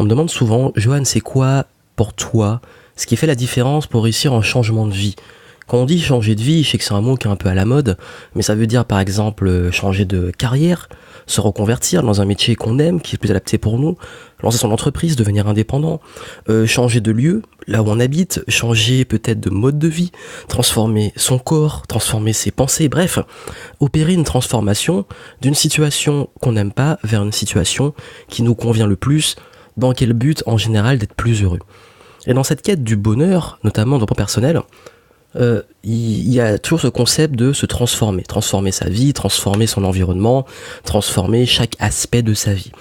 me demande souvent, Johan, c'est quoi pour toi ce qui fait la différence pour réussir un changement de vie? Quand on dit changer de vie, je sais que c'est un mot qui est un peu à la mode, mais ça veut dire par exemple changer de carrière, se reconvertir dans un métier qu'on aime, qui est plus adapté pour nous, lancer son entreprise, devenir indépendant, changer de lieu, là où on habite, changer peut-être de mode de vie, transformer son corps, transformer ses pensées, bref, opérer une transformation d'une situation qu'on n'aime pas vers une situation qui nous convient le plus, dans quel but en général d'être plus heureux. Et dans cette quête du bonheur, notamment dans le plan personnel, il y a toujours ce concept de se transformer sa vie, transformer son environnement, transformer chaque aspect de sa vie.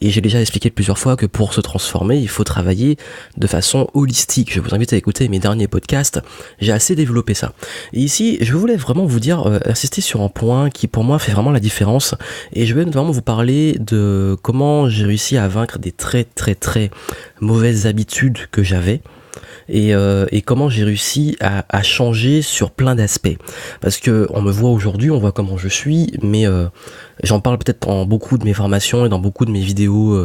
Et j'ai déjà expliqué plusieurs fois que pour se transformer, il faut travailler de façon holistique. Je vous invite à écouter mes derniers podcasts, j'ai assez développé ça. Et ici, je voulais vraiment vous dire, insister sur un point qui pour moi fait vraiment la différence, et je vais vraiment vous parler de comment j'ai réussi à vaincre des très très très mauvaises habitudes que j'avais. Et comment j'ai réussi à changer sur plein d'aspects. Parce que on me voit aujourd'hui, on voit comment je suis, mais j'en parle peut-être dans beaucoup de mes formations et dans beaucoup de mes vidéos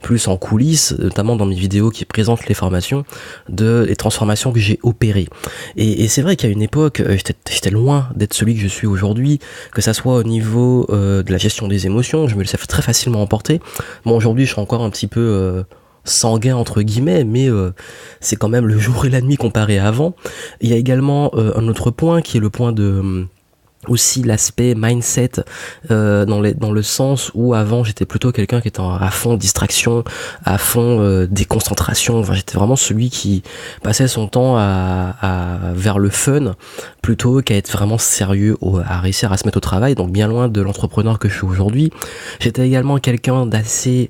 plus en coulisses, notamment dans mes vidéos qui présentent les formations, les transformations que j'ai opérées. Et c'est vrai qu'à une époque, j'étais loin d'être celui que je suis aujourd'hui, que ça soit au niveau de la gestion des émotions, je me laissais très facilement emporter. Bon, aujourd'hui, je suis encore un petit peu sanguin entre guillemets, mais c'est quand même le jour et la nuit comparé à avant. Il y a également un autre point qui est le point de aussi l'aspect mindset, dans le sens où avant j'étais plutôt quelqu'un qui était à fond distraction, à fond déconcentration. Enfin, j'étais vraiment celui qui passait son temps vers le fun plutôt qu'à être vraiment sérieux, à réussir à se mettre au travail, donc bien loin de l'entrepreneur que je suis aujourd'hui. J'étais également quelqu'un d'assez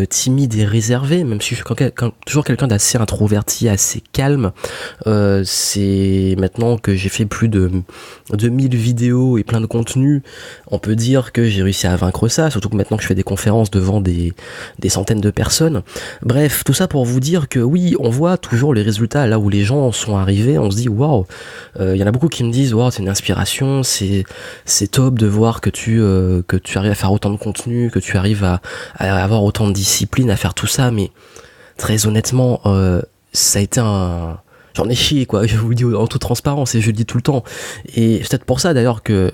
timide et réservé, même si je suis toujours quelqu'un d'assez introverti, assez calme. C'est maintenant que j'ai fait plus de 2000 vidéos et plein de contenus, on peut dire que j'ai réussi à vaincre ça, surtout que maintenant que je fais des conférences devant des centaines de personnes. Bref, tout ça pour vous dire que oui, on voit toujours les résultats là où les gens sont arrivés, on se dit waouh, il y en a beaucoup qui me disent waouh, c'est une inspiration, c'est top de voir que tu arrives à faire autant de contenu, que tu arrives à avoir autant de discipline, à faire tout ça, mais très honnêtement, ça a été j'en ai chié quoi, je vous le dis en toute transparence et je le dis tout le temps, et c'est peut-être pour ça d'ailleurs que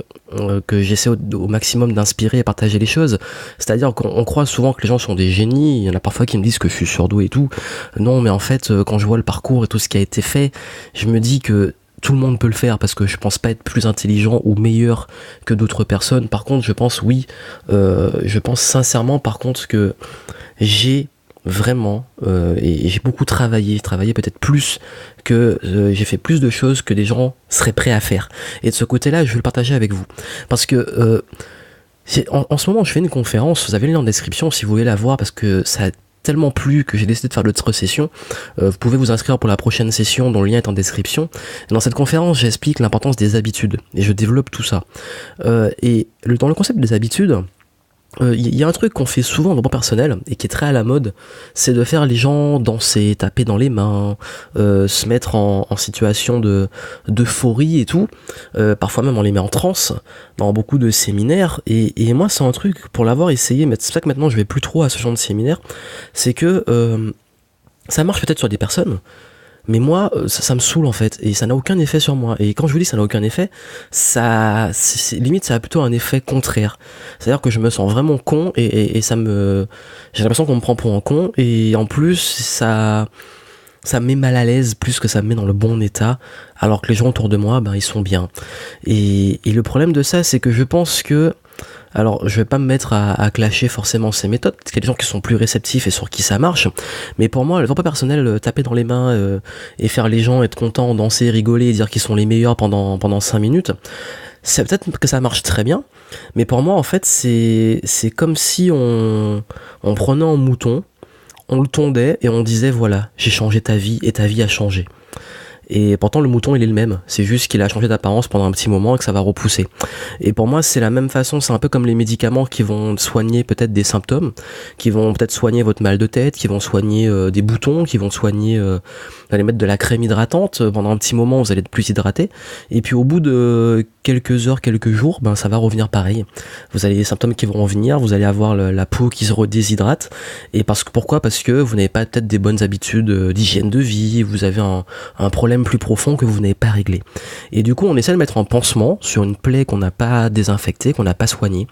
j'essaie au maximum d'inspirer et partager les choses. C'est-à-dire qu'on croit souvent que les gens sont des génies, il y en a parfois qui me disent que je suis surdoué et tout. Non, mais en fait quand je vois le parcours et tout ce qui a été fait, je me dis que tout le monde peut le faire, parce que je pense pas être plus intelligent ou meilleur que d'autres personnes. Par contre, je pense je pense sincèrement par contre que j'ai vraiment et j'ai beaucoup travaillé peut-être plus que j'ai fait plus de choses que les gens seraient prêts à faire. Et de ce côté-là, je veux le partager avec vous, parce que en ce moment, je fais une conférence. Vous avez le lien en description si vous voulez la voir, parce que ça a tellement plu que j'ai décidé de faire d'autres sessions. Vous pouvez vous inscrire pour la prochaine session dont le lien est en description. Dans cette conférence, j'explique l'importance des habitudes et je développe tout ça. Et dans le concept des habitudes, il y a un truc qu'on fait souvent dans le plan personnel et qui est très à la mode, c'est de faire les gens danser, taper dans les mains, se mettre en situation d'euphorie et tout. Parfois même on les met en transe dans beaucoup de séminaires, et moi c'est un truc, pour l'avoir essayé, mais c'est pour ça que maintenant je vais plus trop à ce genre de séminaire, c'est que ça marche peut-être sur des personnes, mais moi ça me saoule en fait, et ça n'a aucun effet sur moi. Et quand je vous dis ça n'a aucun effet, limite ça a plutôt un effet contraire, c'est à dire que je me sens vraiment con, et j'ai l'impression qu'on me prend pour un con, et en plus ça me met mal à l'aise plus que ça me met dans le bon état, alors que les gens autour de moi ils sont bien. Et le problème de ça, c'est que je pense que, alors je vais pas me mettre à clasher forcément ces méthodes, parce qu'il y a des gens qui sont plus réceptifs et sur qui ça marche, mais pour moi le temps personnel, taper dans les mains et faire les gens être contents, danser, rigoler, dire qu'ils sont les meilleurs pendant 5 minutes, c'est peut-être que ça marche très bien, mais pour moi en fait c'est comme si on prenait un mouton, on le tondait et on disait voilà, j'ai changé ta vie et ta vie a changé. Et pourtant, le mouton, il est le même. C'est juste qu'il a changé d'apparence pendant un petit moment et que ça va repousser. Et pour moi, c'est la même façon. C'est un peu comme les médicaments qui vont soigner peut-être des symptômes, qui vont peut-être soigner votre mal de tête, qui vont soigner des boutons, qui vont soigner, vous allez mettre de la crème hydratante. Pendant un petit moment, vous allez être plus hydraté. Et puis au bout de quelques heures, quelques jours, ben ça va revenir pareil. Vous avez des symptômes qui vont revenir, vous allez avoir la peau qui se redéshydrate. Et pourquoi ? Parce que vous n'avez pas peut-être des bonnes habitudes d'hygiène de vie, vous avez un problème plus profond que vous n'avez pas réglé. Et du coup, on essaie de mettre un pansement sur une plaie qu'on n'a pas désinfectée, qu'on n'a pas soignée.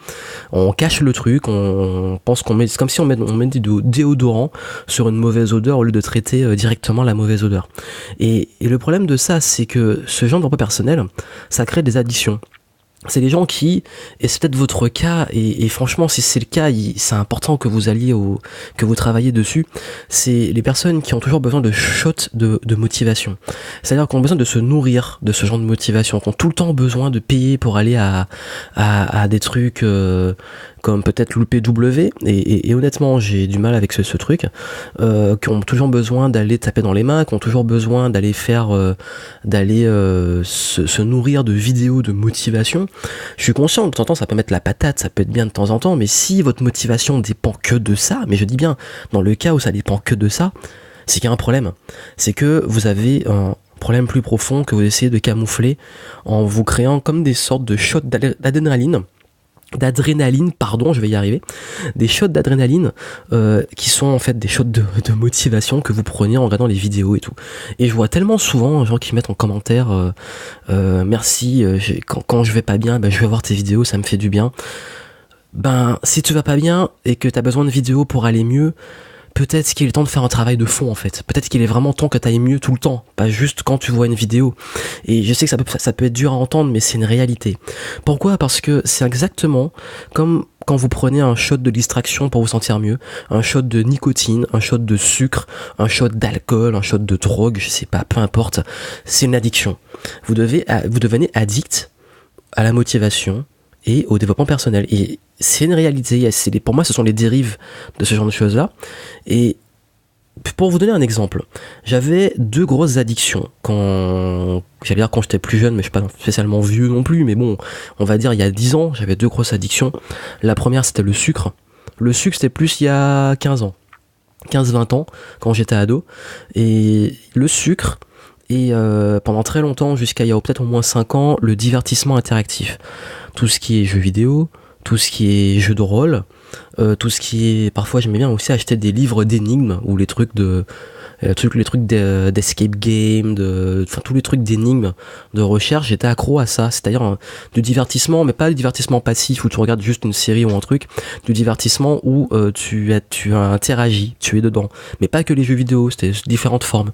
On cache le truc, on pense qu'on met, c'est comme si on met du déodorant sur une mauvaise odeur au lieu de traiter directement la mauvaise odeur. Et le problème de ça, c'est que ce genre d'emploi personnel, ça crée des addictions. C'est les gens qui, et c'est peut-être votre cas, et franchement si c'est le cas, c'est important que vous que vous travaillez dessus, c'est les personnes qui ont toujours besoin de shots de motivation. C'est-à-dire qu'on ont besoin de se nourrir de ce genre de motivation, qui ont tout le temps besoin de payer pour aller à des trucs comme peut-être l'UPW, et honnêtement j'ai du mal avec ce truc, qui ont toujours besoin d'aller taper dans les mains, qui ont toujours besoin d'aller se nourrir de vidéos de motivation. Je suis conscient que de temps en temps ça peut mettre la patate, ça peut être bien de temps en temps, mais si votre motivation dépend que de ça, mais je dis bien, dans le cas où ça dépend que de ça, c'est qu'il y a un problème. C'est que vous avez un problème plus profond que vous essayez de camoufler en vous créant comme des sortes de shots d'adrénaline, je vais y arriver, des shots d'adrénaline qui sont en fait des shots de motivation que vous prenez en regardant les vidéos et tout. Et je vois tellement souvent gens qui mettent en commentaire merci, quand je vais pas bien, je vais voir tes vidéos, ça me fait du bien. Si tu vas pas bien et que t'as besoin de vidéos pour aller mieux, peut-être qu'il est temps de faire un travail de fond en fait. Peut-être qu'il est vraiment temps que tu ailles mieux tout le temps, pas juste quand tu vois une vidéo. Et je sais que ça peut être dur à entendre, mais c'est une réalité. Pourquoi ? Parce que c'est exactement comme quand vous prenez un shot de distraction pour vous sentir mieux, un shot de nicotine, un shot de sucre, un shot d'alcool, un shot de drogue, je sais pas, peu importe. C'est une addiction. Vous devenez addict à la motivation et au développement personnel. Et c'est une réalité. Pour moi, ce sont les dérives de ce genre de choses-là. Et pour vous donner un exemple, j'avais 2 grosses addictions quand j'étais plus jeune, mais je suis pas spécialement vieux non plus, mais bon, on va dire il y a 10 ans, j'avais 2 grosses addictions. La première, c'était le sucre. Le sucre, c'était plus il y a 15-20 ans, quand j'étais ado. Et le sucre, et pendant très longtemps, jusqu'à il y a peut-être au moins 5 ans, le divertissement interactif. Tout ce qui est jeux vidéo, tout ce qui est jeux de rôle, tout ce qui est... Parfois j'aimais bien aussi acheter des livres d'énigmes, ou les trucs d'escape game, tous les trucs d'énigmes, de recherche, j'étais accro à ça. C'est-à-dire du divertissement, mais pas le divertissement passif où tu regardes juste une série ou un truc, du divertissement où tu interagis, tu es dedans. Mais pas que les jeux vidéo, c'était différentes formes.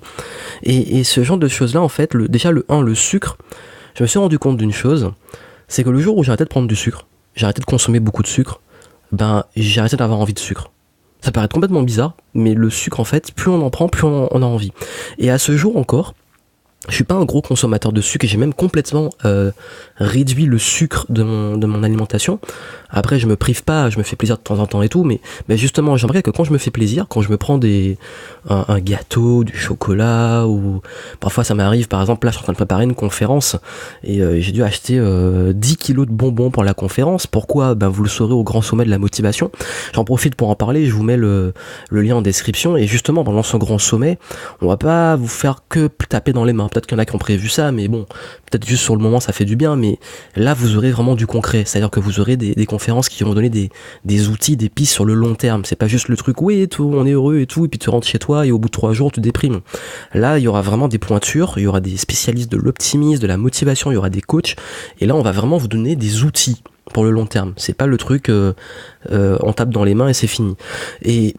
Et ce genre de choses-là, en fait, le sucre, je me suis rendu compte d'une chose, c'est que le jour où j'ai arrêté de prendre du sucre, j'ai arrêté de consommer beaucoup de sucre, j'ai arrêté d'avoir envie de sucre. Ça paraît complètement bizarre, mais le sucre, en fait, plus on en prend, plus on a envie. Et à ce jour encore, je suis pas un gros consommateur de sucre et j'ai même complètement réduit le sucre de mon alimentation. Après, je me prive pas, je me fais plaisir de temps en temps et tout, mais justement, j'aimerais que quand je me fais plaisir, quand je me prends un gâteau, du chocolat, ou parfois ça m'arrive, par exemple, là, je suis en train de préparer une conférence et j'ai dû acheter 10 kilos de bonbons pour la conférence. Pourquoi ? Vous le saurez au grand sommet de la motivation. J'en profite pour en parler, je vous mets le lien en description. Et justement, pendant ce grand sommet, on va pas vous faire que taper dans les mains. Peut-être qu'il y en a qui ont prévu ça, mais bon, peut-être juste sur le moment ça fait du bien, mais là vous aurez vraiment du concret, c'est-à-dire que vous aurez des conférences qui vont donner des outils, des pistes sur le long terme. C'est pas juste le truc oui et tout, on est heureux et tout, et puis tu rentres chez toi et au bout de 3 jours tu déprimes. Là il y aura vraiment des pointures, il y aura des spécialistes de l'optimisme, de la motivation, il y aura des coachs, et là on va vraiment vous donner des outils pour le long terme. C'est pas le truc on tape dans les mains et c'est fini. Et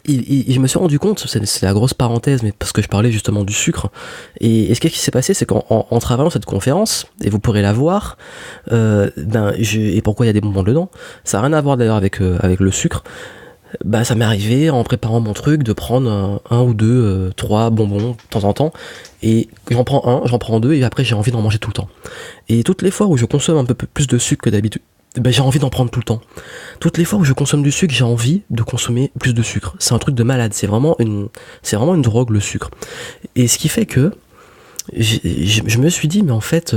je me suis rendu compte, c'est la grosse parenthèse, mais parce que je parlais justement du sucre, et ce qui s'est passé, c'est qu'en travaillant cette conférence, et vous pourrez la voir, et pourquoi il y a des bonbons dedans, ça n'a rien à voir d'ailleurs avec le sucre. Ça m'est arrivé en préparant mon truc de prendre un ou deux, 3 bonbons de temps en temps, et j'en prends 2, et après j'ai envie d'en manger tout le temps. Et toutes les fois où je consomme un peu plus de sucre que d'habitude, j'ai envie d'en prendre tout le temps. Toutes les fois où je consomme du sucre, j'ai envie de consommer plus de sucre. C'est un truc de malade, c'est vraiment une drogue, le sucre. Et ce qui fait que je me suis dit, mais en fait,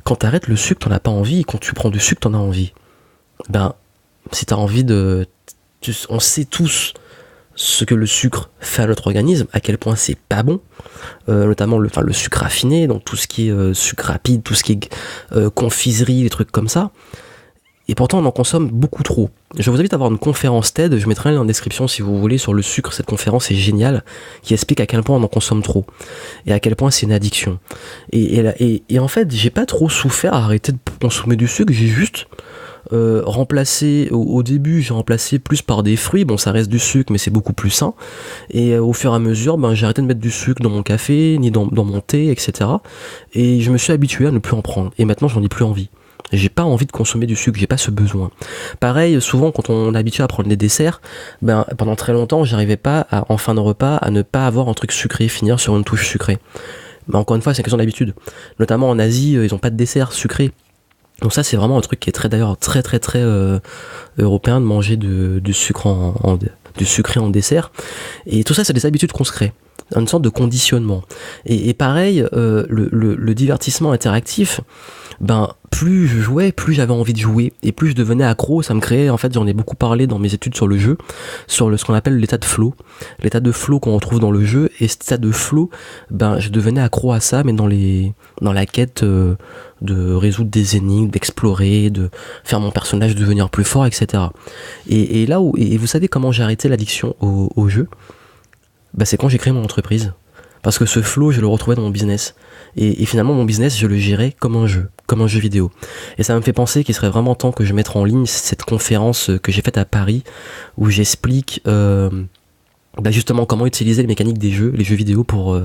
quand t'arrêtes le sucre, t'en as pas envie, et quand tu prends du sucre, t'en as envie. Ben, si t'as envie de... On sait tous ce que le sucre fait à notre organisme, à quel point c'est pas bon, notamment le sucre raffiné, donc tout ce qui est sucre rapide, tout ce qui est confiserie, des trucs comme ça. Et pourtant, on en consomme beaucoup trop. Je vous invite à voir une conférence TED, je mettrai un lien en description si vous voulez, sur le sucre. Cette conférence est géniale, qui explique à quel point on en consomme trop, et à quel point c'est une addiction. Et en fait, j'ai pas trop souffert à arrêter de consommer du sucre, j'ai juste remplacé, au début, j'ai remplacé plus par des fruits, bon ça reste du sucre, mais c'est beaucoup plus sain, et au fur et à mesure, ben, j'ai arrêté de mettre du sucre dans mon café, ni dans mon thé, etc. Et je me suis habitué à ne plus en prendre, et maintenant j'en ai plus envie. J'ai pas envie de consommer du sucre, j'ai pas ce besoin. Pareil, souvent quand on est habitué à prendre des desserts, ben pendant très longtemps j'arrivais pas en fin de repas à ne pas avoir un truc sucré, finir sur une touche sucrée. Mais encore une fois, c'est une question d'habitude. Notamment en Asie, ils ont pas de dessert sucré. Donc ça c'est vraiment un truc qui est très européen, de manger du sucre du sucré en dessert. Et tout ça c'est des habitudes qu'on se crée, une sorte de conditionnement. Et pareil, le divertissement interactif, ben plus je jouais, plus j'avais envie de jouer, et plus je devenais accro. Ça me créait, en fait, j'en ai beaucoup parlé dans mes études sur le jeu, sur ce qu'on appelle l'état de flow qu'on retrouve dans le jeu. Et cet état de flow, ben je devenais accro à ça, mais dans la quête de résoudre des énigmes, d'explorer, de faire mon personnage devenir plus fort, etc. Et vous savez comment j'ai arrêté l'addiction au jeu? Ben c'est quand j'ai créé mon entreprise. Parce que ce flow, je le retrouvais dans mon business. Et finalement, mon business, je le gérais comme un jeu vidéo. Et ça me fait penser qu'il serait vraiment temps que je mette en ligne cette conférence que j'ai faite à Paris, où j'explique justement comment utiliser les mécaniques des jeux, les jeux vidéo, pour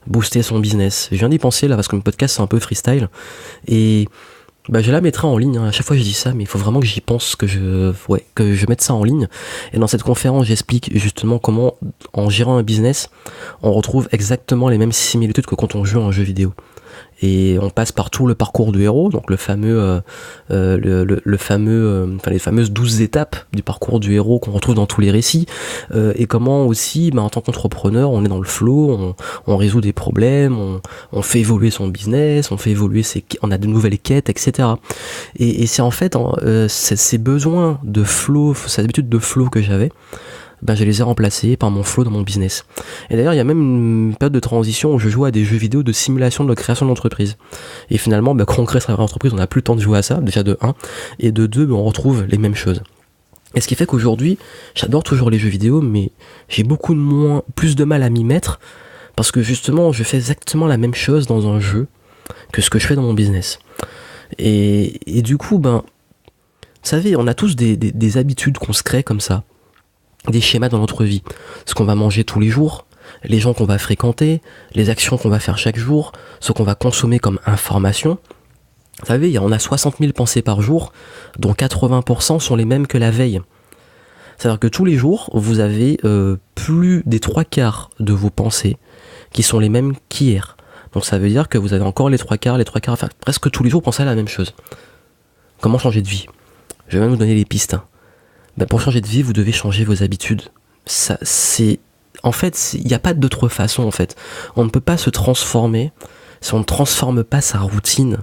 booster son business. Je viens d'y penser là, parce que mon podcast, c'est un peu freestyle. Et je la mettrai en ligne, hein. À chaque fois je dis ça, mais il faut vraiment que j'y pense, que je mette ça en ligne. Et dans cette conférence, j'explique justement comment, en gérant un business, on retrouve exactement les mêmes similitudes que quand on joue à un jeu vidéo. Et on passe par tout le parcours du héros, donc les fameuses 12 étapes du parcours du héros qu'on retrouve dans tous les récits, et comment aussi, en tant qu'entrepreneur, on est dans le flow, on résout des problèmes, on fait évoluer son business, on a de nouvelles quêtes, etc. Et c'est en fait ces besoins de flow, ces habitudes de flow que j'avais, je les ai remplacés par mon flow dans mon business. Et d'ailleurs, il y a même une période de transition où je joue à des jeux vidéo de simulation de création d'entreprise. Et finalement, quand on crée sa vraie entreprise, on n'a plus le temps de jouer à ça, déjà de 1, et de 2, on retrouve les mêmes choses. Et ce qui fait qu'aujourd'hui, j'adore toujours les jeux vidéo, mais j'ai plus de mal à m'y mettre, parce que justement, je fais exactement la même chose dans un jeu que ce que je fais dans mon business. Et du coup, vous savez, on a tous des habitudes qu'on se crée comme ça, des schémas dans notre vie, ce qu'on va manger tous les jours, les gens qu'on va fréquenter, les actions qu'on va faire chaque jour, ce qu'on va consommer comme information. Vous savez, on a 60 000 pensées par jour, dont 80% sont les mêmes que la veille. C'est-à-dire que tous les jours, vous avez plus des 3/4 de vos pensées qui sont les mêmes qu'hier. Donc ça veut dire que vous avez encore les 3/4, enfin presque tous les jours, pensez à la même chose. Comment changer de vie? Je vais même vous donner les pistes. Pour changer de vie, vous devez changer vos habitudes. En fait, il n'y a pas d'autre façon, en fait. On ne peut pas se transformer si on ne transforme pas sa routine.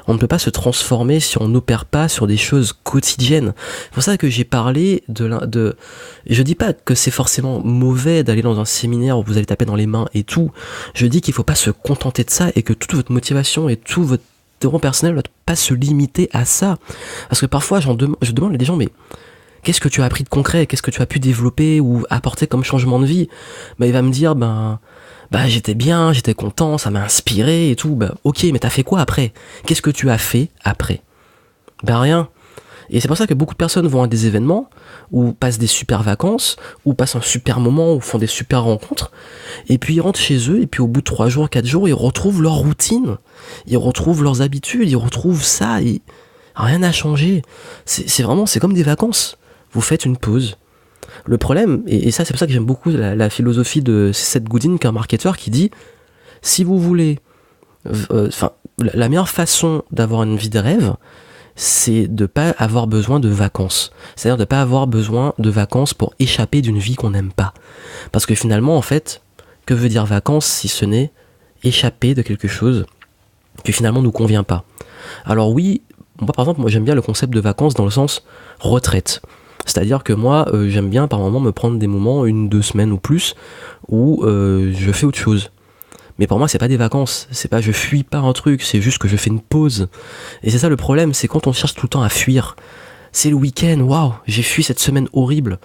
On ne peut pas se transformer si on n'opère pas sur des choses quotidiennes. C'est pour ça que j'ai parlé je dis pas que c'est forcément mauvais d'aller dans un séminaire où vous allez taper dans les mains et tout. Je dis qu'il faut pas se contenter de ça, et que toute votre motivation et tout votre développement personnel ne doit pas se limiter à ça. Parce que parfois, je demande à des gens, mais qu'est-ce que tu as appris de concret? Qu'est-ce que tu as pu développer ou apporter comme changement de vie? Il va me dire, j'étais bien, j'étais content, ça m'a inspiré et tout. Ok, mais t'as fait quoi après? Qu'est-ce que tu as fait après? Rien. Et c'est pour ça que beaucoup de personnes vont à des événements, ou passent des super vacances, ou passent un super moment, ou font des super rencontres, et puis ils rentrent chez eux, et puis au bout de 3 jours, 4 jours, ils retrouvent leur routine, ils retrouvent leurs habitudes, ils retrouvent ça, et rien n'a changé. C'est comme des vacances. Vous faites une pause. Le problème, et ça c'est pour ça que j'aime beaucoup la philosophie de Seth Godin, qui est un marketeur, qui dit, si vous voulez, la meilleure façon d'avoir une vie de rêve, c'est de pas avoir besoin de vacances. C'est-à-dire de pas avoir besoin de vacances pour échapper d'une vie qu'on n'aime pas. Parce que finalement, en fait, que veut dire vacances si ce n'est échapper de quelque chose qui finalement nous convient pas. Alors oui, moi par exemple, j'aime bien le concept de vacances dans le sens retraite. C'est-à-dire que moi, j'aime bien par moment me prendre des moments, 1-2 semaines ou plus, où je fais autre chose. Mais pour moi, c'est pas des vacances, c'est pas je fuis pas un truc, c'est juste que je fais une pause. Et c'est ça le problème, c'est quand on cherche tout le temps à fuir. C'est le week-end, waouh, j'ai fui cette semaine horrible.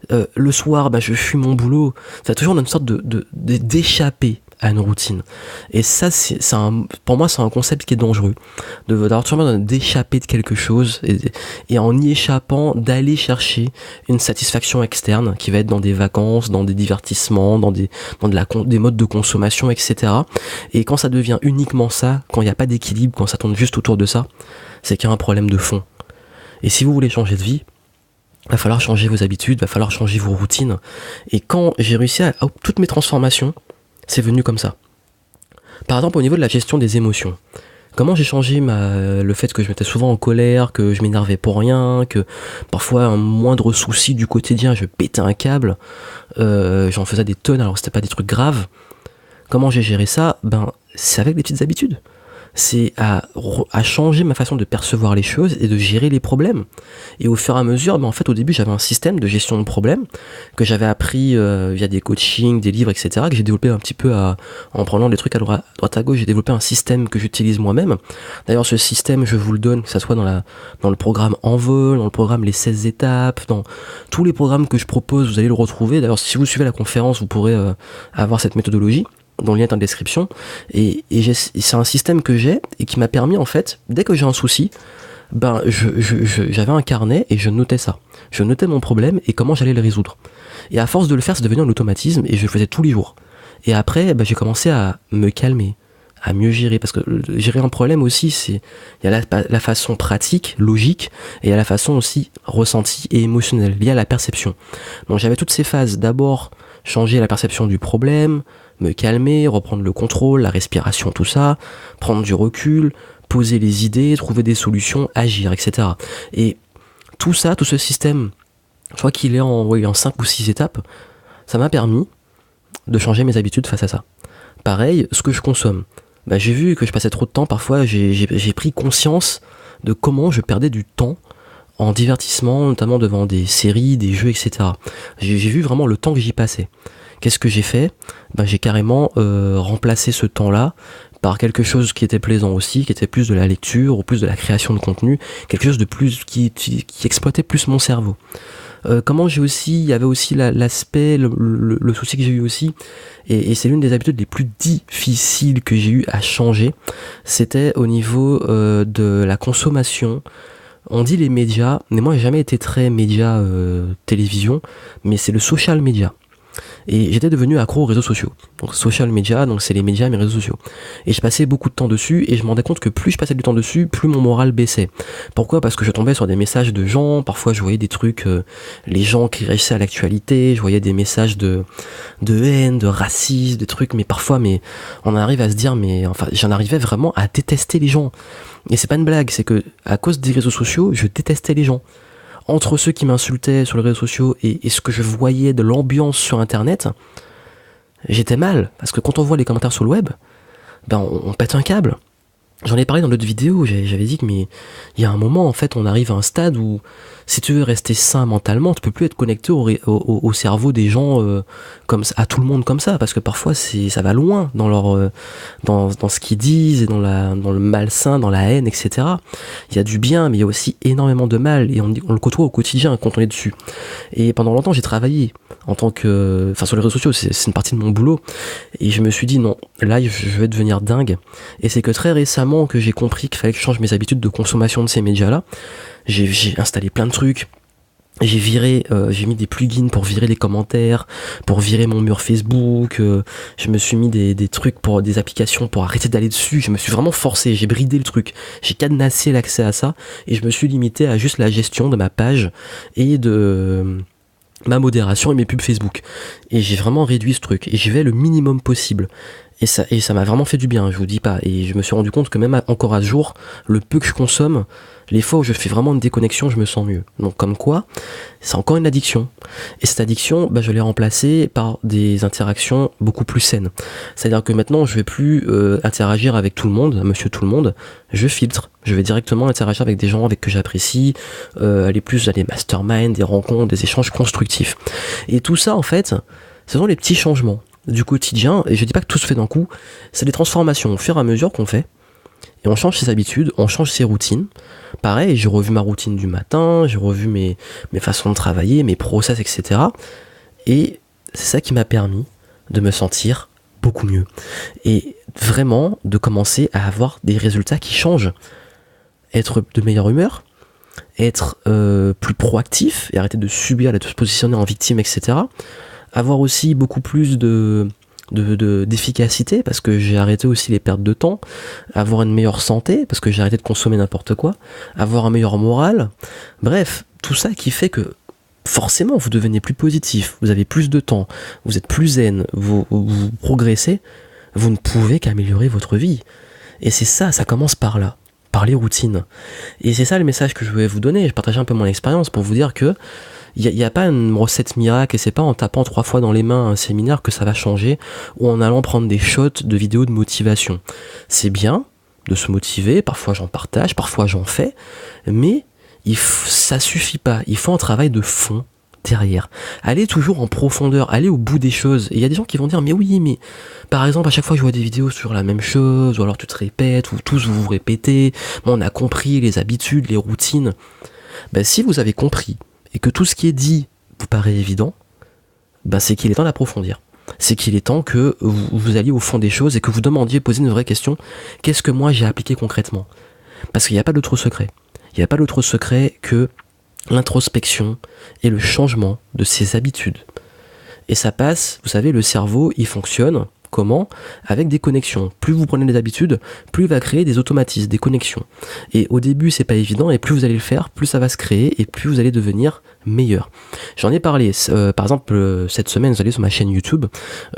Le soir, je fuis mon boulot. Ça a toujours une sorte d'échapper à une routine. Et ça, pour moi, c'est un concept qui est dangereux. D'avoir toujours d'échapper de quelque chose et en y échappant, d'aller chercher une satisfaction externe qui va être dans des vacances, dans des divertissements, dans des modes de consommation, etc. Et quand ça devient uniquement ça, quand il n'y a pas d'équilibre, quand ça tourne juste autour de ça, c'est qu'il y a un problème de fond. Et si vous voulez changer de vie, il va falloir changer vos habitudes, il va falloir changer vos routines. Et quand j'ai réussi à toutes mes transformations, c'est venu comme ça. Par exemple, au niveau de la gestion des émotions. Comment j'ai changé le fait que je m'étais souvent en colère, que je m'énervais pour rien, que parfois un moindre souci du quotidien, je pétais un câble, j'en faisais des tonnes alors que c'était pas des trucs graves. Comment j'ai géré ça ? C'est avec des petites habitudes. C'est à changer ma façon de percevoir les choses et de gérer les problèmes. Et au fur et à mesure, en fait, au début, j'avais un système de gestion de problèmes que j'avais appris via des coachings, des livres, etc., que j'ai développé un petit peu en prenant des trucs à droite à gauche. J'ai développé un système que j'utilise moi-même. D'ailleurs, ce système, je vous le donne, que ça soit dans le programme Envol, dans le programme Les 16 étapes, dans tous les programmes que je propose, vous allez le retrouver. D'ailleurs, si vous suivez la conférence, vous pourrez avoir cette méthodologie, dont le lien est en description, et c'est un système que j'ai et qui m'a permis, en fait, dès que j'ai un souci, j'avais un carnet et je notais ça. Je notais mon problème et comment j'allais le résoudre. Et à force de le faire, c'est devenu un automatisme et je le faisais tous les jours. Et après, j'ai commencé à me calmer, à mieux gérer, parce que gérer un problème aussi, il y a la façon pratique, logique, et il y a la façon aussi ressentie et émotionnelle, liée à la perception. Donc j'avais toutes ces phases. D'abord, changer la perception du problème, me calmer, reprendre le contrôle, la respiration, tout ça, prendre du recul, poser les idées, trouver des solutions, agir, etc. Et tout ça, tout ce système, je crois qu'il est en 5 ou 6 étapes, ça m'a permis de changer mes habitudes face à ça. Pareil, ce que je consomme. J'ai vu que je passais trop de temps, parfois j'ai pris conscience de comment je perdais du temps en divertissement, notamment devant des séries, des jeux, etc. J'ai vu vraiment le temps que j'y passais. Qu'est-ce que j'ai fait ? J'ai carrément remplacé ce temps-là par quelque chose qui était plaisant aussi, qui était plus de la lecture ou plus de la création de contenu, quelque chose de plus qui exploitait plus mon cerveau. Il y avait aussi l'aspect, le souci que j'ai eu aussi, et c'est l'une des habitudes les plus difficiles que j'ai eu à changer, c'était au niveau de la consommation. On dit les médias, mais moi j'ai jamais été très média télévision, mais c'est le social media. Et j'étais devenu accro aux réseaux sociaux. Donc social media, donc c'est les médias, mes réseaux sociaux. Et je passais beaucoup de temps dessus et je me rendais compte que plus je passais du temps dessus, plus mon moral baissait. Pourquoi ? Parce que je tombais sur des messages de gens, parfois je voyais des trucs, les gens qui réagissaient à l'actualité, je voyais des messages de haine, de racisme, des trucs, mais parfois on arrive à se dire, j'en arrivais vraiment à détester les gens. Et c'est pas une blague, c'est que à cause des réseaux sociaux, je détestais les gens. Entre ceux qui m'insultaient sur les réseaux sociaux et ce que je voyais de l'ambiance sur internet, j'étais mal, parce que quand on voit les commentaires sur le web, on pète un câble. J'en ai parlé dans d'autres vidéos, j'avais dit que il y a un moment, en fait, on arrive à un stade où, si tu veux rester sain mentalement, tu peux plus être connecté au cerveau des gens à tout le monde comme ça, parce que parfois ça va loin dans ce qu'ils disent et dans le malsain, dans la haine, etc. Il y a du bien, mais il y a aussi énormément de mal, et on le côtoie au quotidien quand on est dessus. Et pendant longtemps, j'ai travaillé sur les réseaux sociaux, c'est une partie de mon boulot, et je me suis dit non, là je vais devenir dingue. Et c'est que très récemment que j'ai compris qu'il fallait que je change mes habitudes de consommation de ces médias-là. J'ai installé plein de trucs. J'ai mis des plugins pour virer les commentaires, pour virer mon mur Facebook. Je me suis mis des trucs pour des applications pour arrêter d'aller dessus. Je me suis vraiment forcé, j'ai bridé le truc. J'ai cadenassé l'accès à ça et je me suis limité à juste la gestion de ma page et de ma modération et mes pubs Facebook. Et j'ai vraiment réduit ce truc et j'y vais le minimum possible. Et ça m'a vraiment fait du bien, je vous dis pas. Et je me suis rendu compte que même encore à ce jour, le peu que je consomme, les fois où je fais vraiment une déconnexion, je me sens mieux. Donc comme quoi, c'est encore une addiction. Et cette addiction, je l'ai remplacée par des interactions beaucoup plus saines. C'est-à-dire que maintenant, je vais plus interagir avec tout le monde, monsieur tout le monde. Je filtre. Je vais directement interagir avec des gens avec que j'apprécie, aller plus dans des masterminds, des rencontres, des échanges constructifs. Et tout ça, en fait, ce sont les petits changements du quotidien, et je dis pas que tout se fait d'un coup, c'est des transformations au fur et à mesure qu'on fait, et on change ses habitudes, on change ses routines. Pareil, j'ai revu ma routine du matin, j'ai revu mes façons de travailler, mes process, etc. Et c'est ça qui m'a permis de me sentir beaucoup mieux. Et vraiment de commencer à avoir des résultats qui changent. Être de meilleure humeur, être plus proactif, et arrêter de subir, de se positionner en victime, etc. Avoir aussi beaucoup plus d'efficacité, parce que j'ai arrêté aussi les pertes de temps, avoir une meilleure santé, parce que j'ai arrêté de consommer n'importe quoi, avoir un meilleur moral, bref, tout ça qui fait que forcément vous devenez plus positif, vous avez plus de temps, vous êtes plus zen, vous progressez, vous ne pouvez qu'améliorer votre vie. Et c'est ça, ça commence par là, par les routines. Et c'est ça le message que je voulais vous donner, je partage un peu mon expérience pour vous dire que il n'y a pas une recette miracle, et c'est pas en tapant 3 fois dans les mains un séminaire que ça va changer, ou en allant prendre des shots de vidéos de motivation. C'est bien de se motiver, parfois j'en partage, parfois j'en fais, mais ça suffit pas, il faut un travail de fond derrière. Allez toujours en profondeur, allez au bout des choses. Et il y a des gens qui vont dire, mais oui, mais par exemple, à chaque fois que je vois des vidéos sur la même chose, ou alors tu te répètes, ou tous vous vous répétez, on a compris les habitudes, les routines. Si vous avez compris, et que tout ce qui est dit vous paraît évident, c'est qu'il est temps d'approfondir. C'est qu'il est temps que vous alliez au fond des choses et que vous demandiez, poser une vraie question. Qu'est-ce que moi j'ai appliqué concrètement ? Parce qu'il n'y a pas d'autre secret. Il n'y a pas d'autre secret que l'introspection et le changement de ses habitudes. Et ça passe, vous savez, le cerveau, il fonctionne comment ? Avec des connexions. Plus vous prenez des habitudes, plus il va créer des automatismes, des connexions. Et au début, c'est pas évident, et plus vous allez le faire, plus ça va se créer, et plus vous allez devenir meilleur. J'en ai parlé, par exemple, cette semaine, vous allez sur ma chaîne YouTube,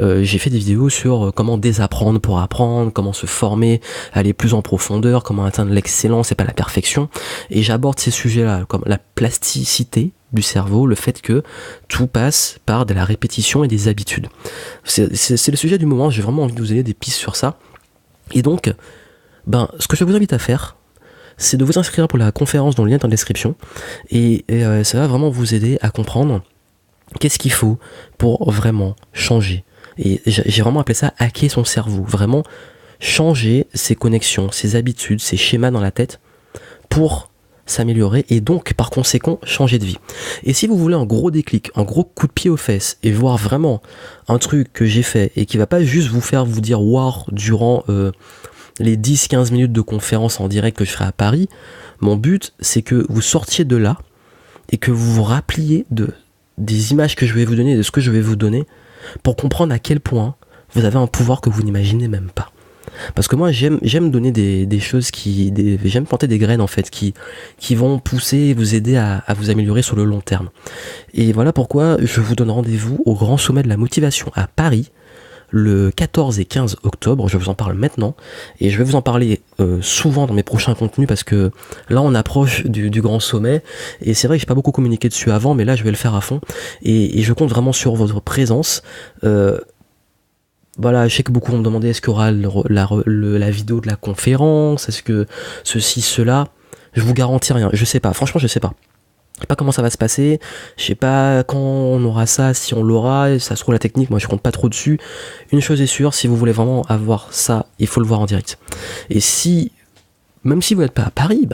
j'ai fait des vidéos sur comment désapprendre pour apprendre, comment se former, aller plus en profondeur, comment atteindre l'excellence et pas la perfection. Et j'aborde ces sujets-là, comme la plasticité du cerveau, le fait que tout passe par de la répétition et des habitudes. C'est le sujet du moment, j'ai vraiment envie de vous donner des pistes sur ça. Et donc, ce que je vous invite à faire, c'est de vous inscrire pour la conférence dont le lien est en description. Et ça va vraiment vous aider à comprendre qu'est-ce qu'il faut pour vraiment changer. Et j'ai vraiment appelé ça hacker son cerveau. Vraiment changer ses connexions, ses habitudes, ses schémas dans la tête pour s'améliorer et donc par conséquent changer de vie. Et si vous voulez un gros déclic, un gros coup de pied aux fesses et voir vraiment un truc que j'ai fait et qui va pas juste vous faire vous dire wow durant les 10-15 minutes de conférence en direct que je ferai à Paris, mon but c'est que vous sortiez de là et que vous vous rappeliez des images que je vais vous donner, de ce que je vais vous donner pour comprendre à quel point vous avez un pouvoir que vous n'imaginez même pas. Parce que moi j'aime donner des choses j'aime planter des graines en fait qui vont pousser et vous aider à vous améliorer sur le long terme. Et voilà pourquoi je vous donne rendez-vous au Grand Sommet de la Motivation à Paris le 14 et 15 octobre, je vous en parle maintenant et je vais vous en parler souvent dans mes prochains contenus parce que là on approche du Grand Sommet et c'est vrai que j'ai pas beaucoup communiqué dessus avant, mais là je vais le faire à fond et je compte vraiment sur votre présence. Voilà, je sais que beaucoup vont me demander est-ce qu'il y aura la vidéo de la conférence, est-ce que ceci, cela, je vous garantis rien, je sais pas, franchement je sais pas. Je sais pas comment ça va se passer, je sais pas quand on aura ça, si on l'aura, ça se trouve la technique, moi je compte pas trop dessus. Une chose est sûre, si vous voulez vraiment avoir ça, il faut le voir en direct. Et même si vous n'êtes pas à Paris,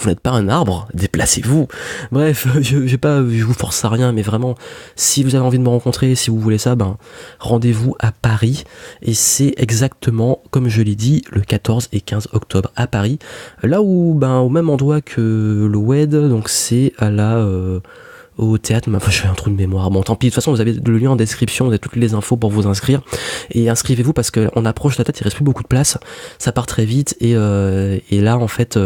vous n'êtes pas un arbre, déplacez-vous. Bref, je vous force à rien, mais vraiment, si vous avez envie de me rencontrer, si vous voulez ça, rendez-vous à Paris. Et c'est exactement, comme je l'ai dit, le 14 et 15 octobre à Paris. Là où, au même endroit que le WED, donc c'est à au théâtre, je fais un trou de mémoire. Bon, tant pis, de toute façon, vous avez le lien en description, vous avez toutes les infos pour vous inscrire. Et inscrivez-vous parce qu'on approche la tête, il reste plus beaucoup de place. Ça part très vite et là, en fait,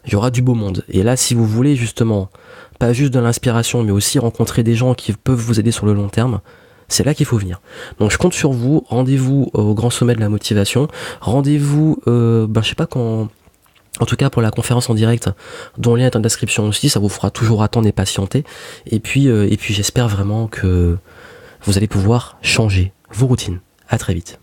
il y aura du beau monde. Et là, si vous voulez justement, pas juste de l'inspiration, mais aussi rencontrer des gens qui peuvent vous aider sur le long terme, c'est là qu'il faut venir. Donc je compte sur vous, rendez-vous au grand sommet de la motivation, rendez-vous, je sais pas quand, en tout cas pour la conférence en direct, dont le lien est en description aussi, ça vous fera toujours attendre et patienter, et puis j'espère vraiment que vous allez pouvoir changer vos routines. À très vite.